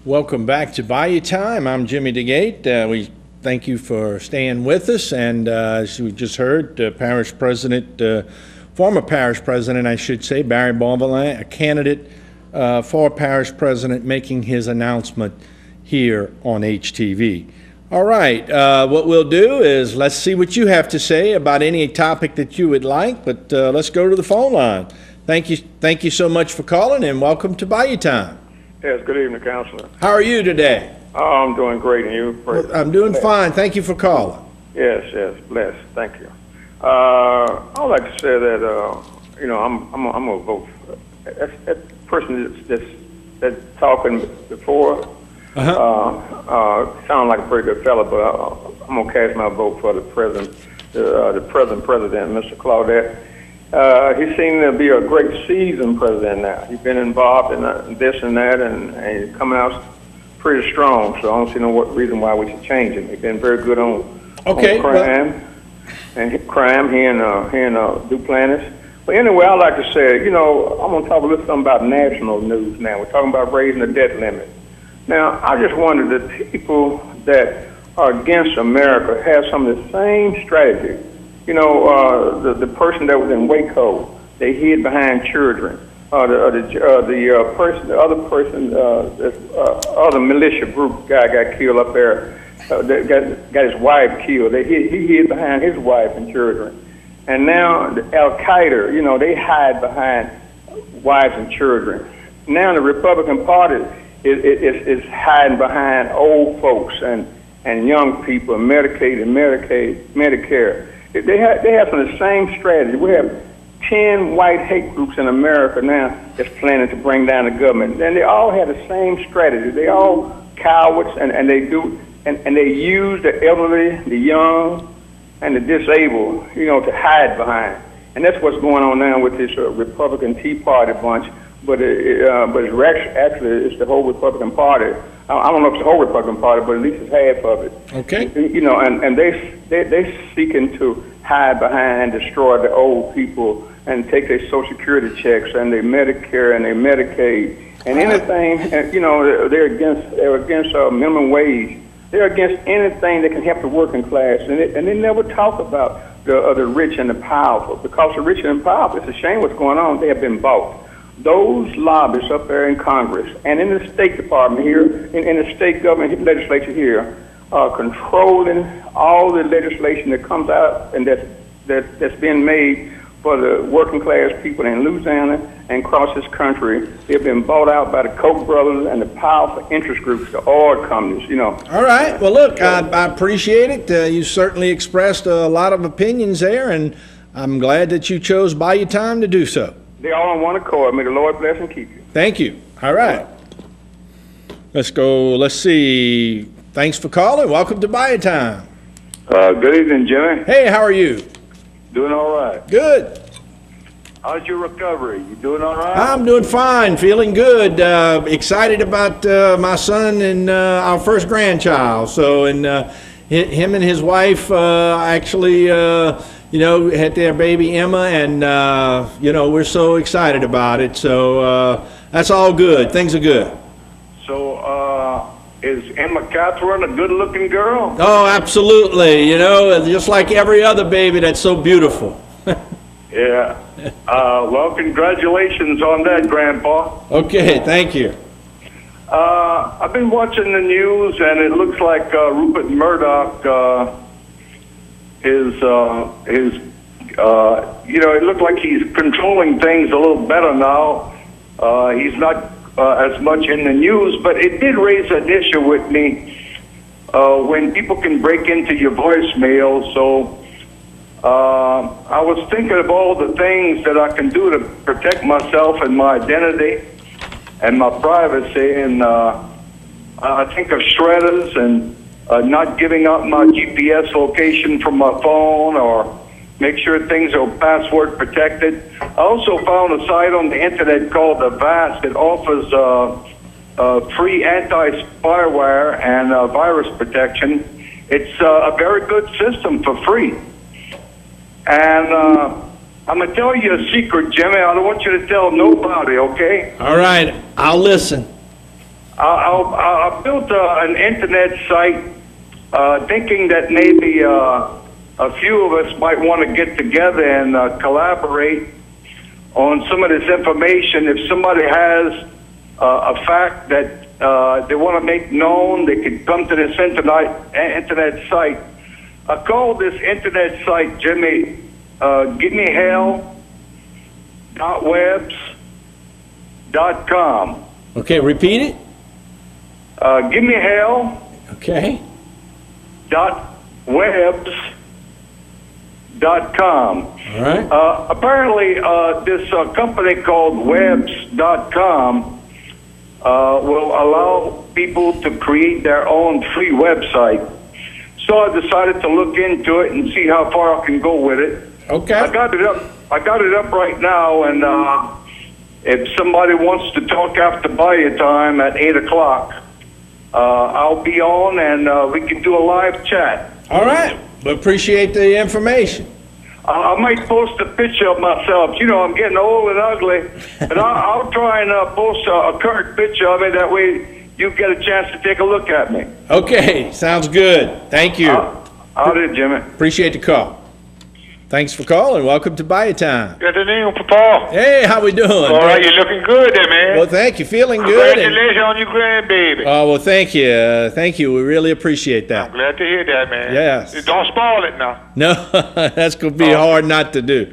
Welcome back to Bayou Time. I'm Jimmy Dagate. We thank you for staying with us. And as we just heard, Parish President, former Parish President, I should say, Barry Beauvalin, a candidate for Parish President, making his announcement here on HTV. All right, what we'll do is let's see what you have to say about any topic that you would like, but let's go to the phone line. Thank you so much for calling, and welcome to Bayou Time. Yes, good evening, Counselor. How are you today? Oh, I'm doing great, and you? Well, I'm doing fine. Thank you for calling. Yes, blessed. Thank you. I would like to say that I'm gonna vote for that person that's talking before. Sound like a pretty good fella, but I'm gonna cast my vote for the present president, Mr. Claudette. He seemed to be a great seasoned president now. He's been involved in this and that, and he's coming out pretty strong. So I don't see no reason why we should change him. He's been very good on crime, he and Duplantis. But anyway, I'd like to say, I'm going to talk a little something about national news now. We're talking about raising the debt limit. Now, I just wonder, the people that are against America have some of the same strategy. The person that was in Waco, they hid behind children. The other militia group guy got killed up there. Got his wife killed. He hid behind his wife and children. And now Al Qaeda, they hide behind wives and children. Now the Republican Party is hiding behind old folks and young people, Medicaid and Medicare. They have some of the same strategy. We have 10 white hate groups in America now that's planning to bring down the government, and they all have the same strategy. They all cowards, and they use the elderly, the young, and the disabled, to hide behind. And that's what's going on now with this Republican Tea Party bunch. But actually it's the whole Republican Party. I don't know if it's the whole Republican Party, but at least it's half of it. Okay. And they seeking to hide behind, destroy the old people, and take their Social Security checks and their Medicare and their Medicaid and anything. They're against minimum wage. They're against anything that can help the working class, and they never talk about the rich and the powerful, because the rich and the powerful, it's a shame what's going on. They have been bought. Those lobbyists up there in Congress and in the State Department here, in the state government legislature here, are controlling all the legislation that comes out and that's being made for the working class people in Louisiana and across this country. They've been bought out by the Koch brothers and the powerful interest groups, the oil companies, All right. Well, look, I appreciate it. You certainly expressed a lot of opinions there, and I'm glad that you chose Bayou Time to do so. They all on one accord. May the Lord bless and keep you. Thank you. All right. Let's go. Let's see. Thanks for calling. Welcome to Bayou Time. Good evening, Jimmy. Hey, how are you? Doing all right. Good. How's your recovery? You doing all right? I'm doing fine, feeling good. Excited about my son and our first grandchild. So, and him and his wife actually, had their baby Emma, and we're so excited about it. So that's all good. Things are good. So, is Emma Catherine a good-looking girl? Oh, absolutely. Just like every other baby that's so beautiful. Yeah. Well, congratulations on that, Grandpa. Okay, thank you. I've been watching the news, and it looks like Rupert Murdoch it looks like he's controlling things a little better now. He's not as much in the news, but it did raise an issue with me when people can break into your voicemail. So I was thinking of all the things that I can do to protect myself and my identity and my privacy, and I think of shredders and not giving out my GPS location from my phone, or make sure things are password protected. I also found a site on the internet called Avast that offers free anti-spyware and virus protection. It's a very good system for free. And I'm going to tell you a secret, Jimmy. I don't want you to tell nobody, okay? All right, I'll listen. I built an internet site thinking that maybe a few of us might want to get together and collaborate on some of this information. If somebody has a fact that they want to make known, they could come to this internet site. I call this internet site, Jimmy, gimmehell.webs.com. Okay, repeat it. Gimmehell. Okay. .webs.com. All right. Apparently, this company called webs.com will allow people to create their own free website. So I decided to look into it and see how far I can go with it. Okay. I got it up right now, and if somebody wants to talk after Bayou time at 8 o'clock, I'll be on, and we can do a live chat. All right. We appreciate the information. I might post a picture of myself. You know, I'm getting old and ugly, and I'll try and post a current picture of it. That way you get a chance to take a look at me. Okay, sounds good. Thank you. I'll do, Jimmy. Appreciate the call. Thanks for calling. Welcome to Bayou Time. Good afternoon, Papa. Hey, how we doing? All right, you're looking good there, man. Well, thank you. Feeling good. Congratulations on your grandbaby. Oh, well, thank you. Thank you. We really appreciate that. I'm glad to hear that, man. Yes. Don't spoil it now. No, that's going to be hard not to do.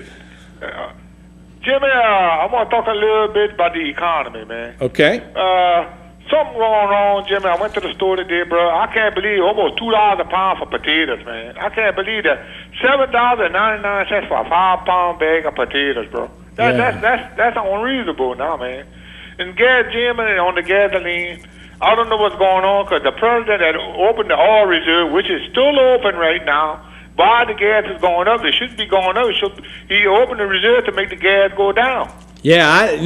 Jimmy, I want to talk a little bit about the economy, man. Okay. Something going on, Jimmy. I went to the store today, bro. I can't believe almost $2 a pound for potatoes, man. I can't believe that. $7.99 for a 5-pound bag of potatoes, bro. That's unreasonable now, man. And gas, Jimmy, on the gasoline, I don't know what's going on because the president had opened the oil reserve, which is still open right now. Why the gas is going up? It shouldn't be going up. He opened the reserve to make the gas go down. Yeah, I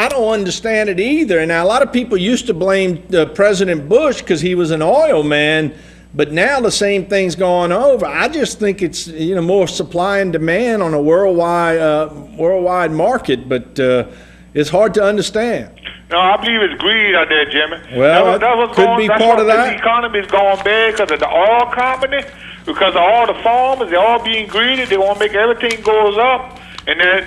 don't understand it either. Now, a lot of people used to blame President Bush because he was an oil man, but now the same thing's going over. I just think it's more supply and demand on a worldwide market, but it's hard to understand. No, I believe it's greed out there, Jimmy. Well, that could be part of that. The economy is going bad because of the oil company, because of all the farmers. They're all being greedy. They want to make everything goes up. And then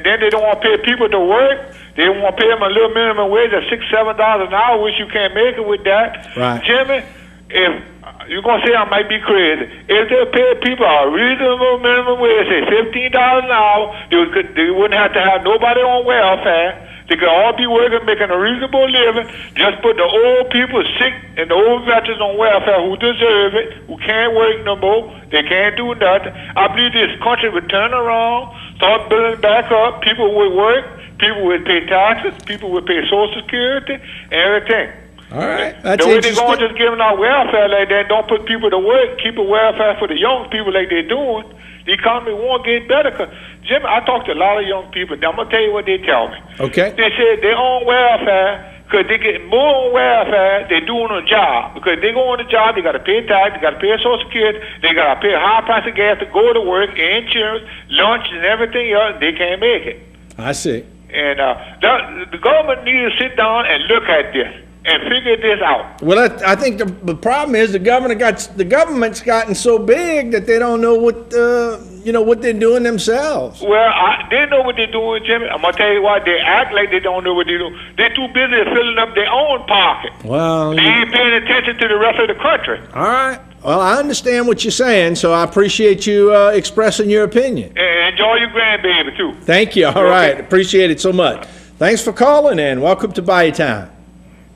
they don't want to pay people to work. They want to pay them a little minimum wage of $6-7 an hour, which you can't make it with that. Right. Jimmy, if you're going to say I might be crazy, if they pay people a reasonable minimum wage, say $15 an hour, they wouldn't have to have nobody on welfare. They could all be working, making a reasonable living. Just put the old people sick and the old veterans on welfare who deserve it, who can't work no more. They can't do nothing. I believe this country would turn around, start building back up. People would work. People would pay taxes. People would pay Social Security and everything. All right. That's the way interesting. they're going just giving out welfare like that, don't put people to work, keep a welfare for the young people like they're doing, the economy won't get better. Cause, Jim, I talk to a lot of young people. I'm going to tell you what they tell me. Okay. They say they're on welfare because they get more on welfare than doing a job. Because they go on the job, they got to pay tax, they got to pay Social Security, they got to pay a high price of gas to go to work, insurance, lunch, and everything else. They can't make it. I see. And the government needs to sit down and look at this and figure this out. Well, I think the problem is the government's gotten so big that they don't know what they're doing themselves. Well, they know what they're doing, Jimmy. I'm gonna tell you why. They act like they don't know what they're doing. They're too busy filling up their own pocket. Well, they ain't paying attention to the rest of the country. All right. Well, I understand what you're saying, so I appreciate you expressing your opinion. And enjoy your grandbaby too. Thank you. All right, appreciate it so much. Thanks for calling in. Welcome to Bayou Time.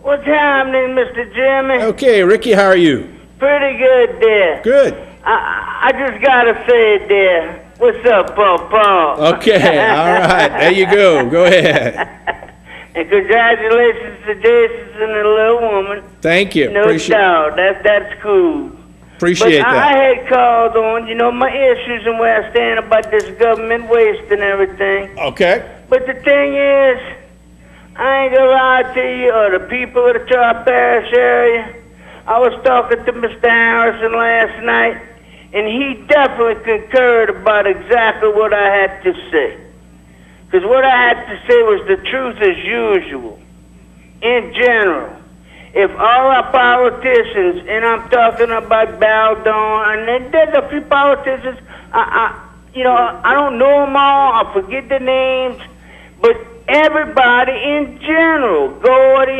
What's happening, Mr. Jimmy? Okay, Ricky, how are you? Pretty good, dear. Good. I just gotta say it, dear. What's up, Papa? Okay, all right. There you go. Go ahead. And congratulations to Jason and the little woman. Thank you. No doubt. That's cool. Appreciate that. I had called on, my issues and where I stand about this government waste and everything. Okay. But the thing is, I ain't gonna lie to you, or the people of the Charles Parish area. I was talking to Mr. Harrison last night, and he definitely concurred about exactly what I had to say. Because what I had to say was the truth as usual. in general, if all our politicians, and I'm talking about Baldwin, and there's a few politicians, I don't know them all, I forget the names, but everybody in general, Gordy,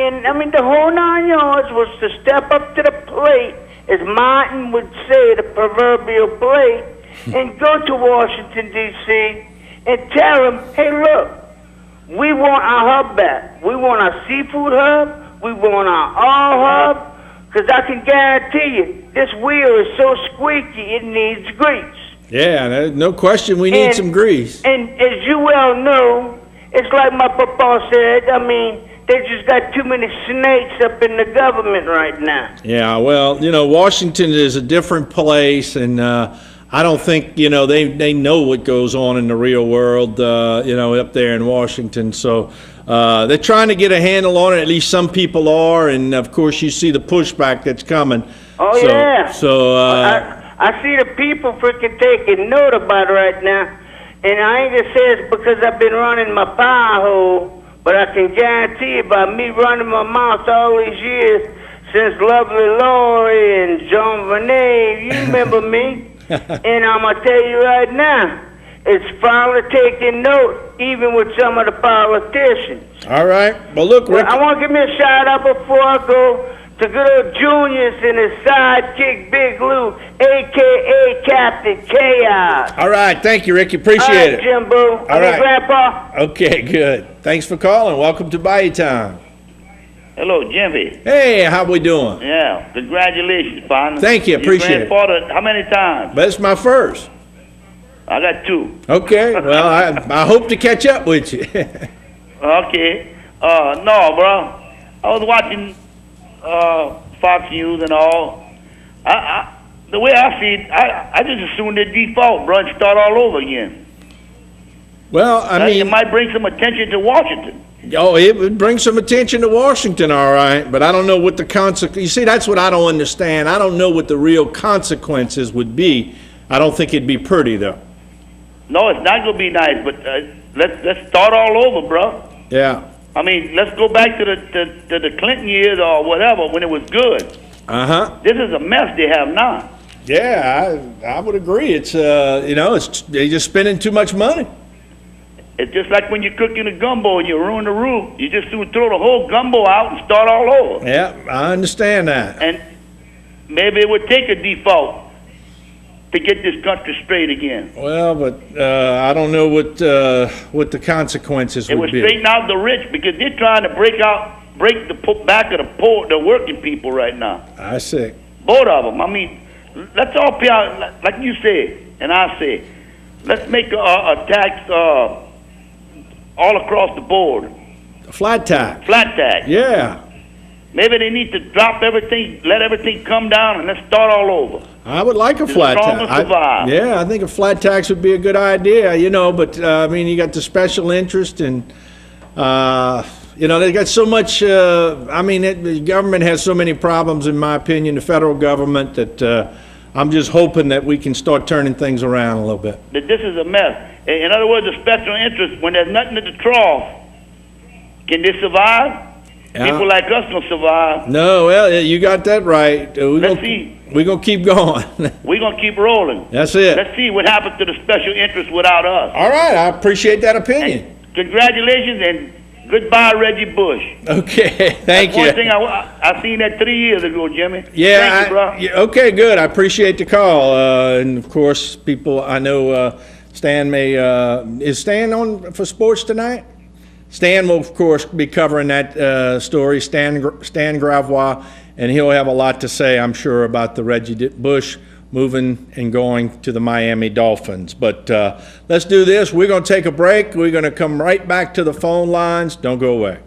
the whole 9 yards was to step up to the plate, as Martin would say, the proverbial plate, and go to Washington, D.C., and tell them, hey, look, we want our hub back. We want our seafood hub. We want our oil hub. Because I can guarantee you, this wheel is so squeaky, it needs grease. Yeah, no question we need some grease. And as you well know, it's like my papa said, they just got too many snakes up in the government right now. Yeah, well, Washington is a different place, and I don't think, they know what goes on in the real world, up there in Washington. So they're trying to get a handle on it. At least some people are. And, of course, you see the pushback that's coming. Oh, yeah. I see the people freaking taking note about it right now. And I ain't just say it's because I've been running my pie hole, but I can guarantee you by me running my mouth all these years, since Lovely Lori and Jean René, you remember me. And I'm going to tell you right now, it's finally taking note, even with some of the politicians. All right. Well, look, Rick. I want to give me a shout-out before I go to good old Junius and his sidekick, Big Lou, a.k.a. Captain Chaos. All right. Thank you, Ricky. Appreciate it. Jimbo. All right. Grandpa. Okay, good. Thanks for calling. Welcome to Bayou Time. Hello, Jimmy. Hey, how we doing? Yeah, congratulations, partner. Thank you, appreciate it. How many times? But it's my first. I got 2. Okay, well, I hope to catch up with you. Okay. No, bro. I was watching Fox News and all. The way I see it, I just assume they default, bro, and start all over again. Well, It might bring some attention to Washington. Oh, it would bring some attention to Washington, all right, but I don't know what the consequences. You see, that's what I don't understand. I don't know what the real consequences would be. I don't think it'd be pretty, though. No, it's not gonna be nice, but let's start all over, bro. Yeah. Let's go back to the Clinton years or whatever when it was good. This is a mess they have now. Yeah, I would agree. It's they're just spending too much money. It's just like when you're cooking a gumbo and you ruin the roux. You just throw the whole gumbo out and start all over. Yeah, I understand that. And maybe it would take a default to get this country straight again. Well, but I don't know what the consequences would be. It would straighten out the rich because they're trying to break the back of the poor, the working people right now. I see. Both of them. Let's all pay out, like you said, and I say, let's make a tax all across the board. A flat tax. Flat tax. Yeah. Maybe they need to drop everything, let everything come down, and let's start all over. I would like a flat tax. I think a flat tax would be a good idea, but you got the special interest and, they got so much, the government has so many problems, in my opinion, the federal government, that I'm just hoping that we can start turning things around a little bit. That this is a mess. In other words, the special interest, when there's nothing at the trough, can they survive? People like us don't survive. No, well, you got that right. Let's see. We're going to keep going. We're going to keep rolling. That's it. Let's see what happens to the special interest without us. All right, I appreciate that opinion. And congratulations and goodbye, Reggie Bush. Okay, thank you. One thing I seen that 3 years ago, Jimmy. Yeah. Thank you, bro. Okay, good. I appreciate the call. And, of course, people, I know Stan is Stan on for sports tonight? Stan will, of course, be covering that story, Stan Gravois, and he'll have a lot to say, I'm sure, about the Reggie Bush moving and going to the Miami Dolphins. But let's do this. We're going to take a break. We're going to come right back to the phone lines. Don't go away.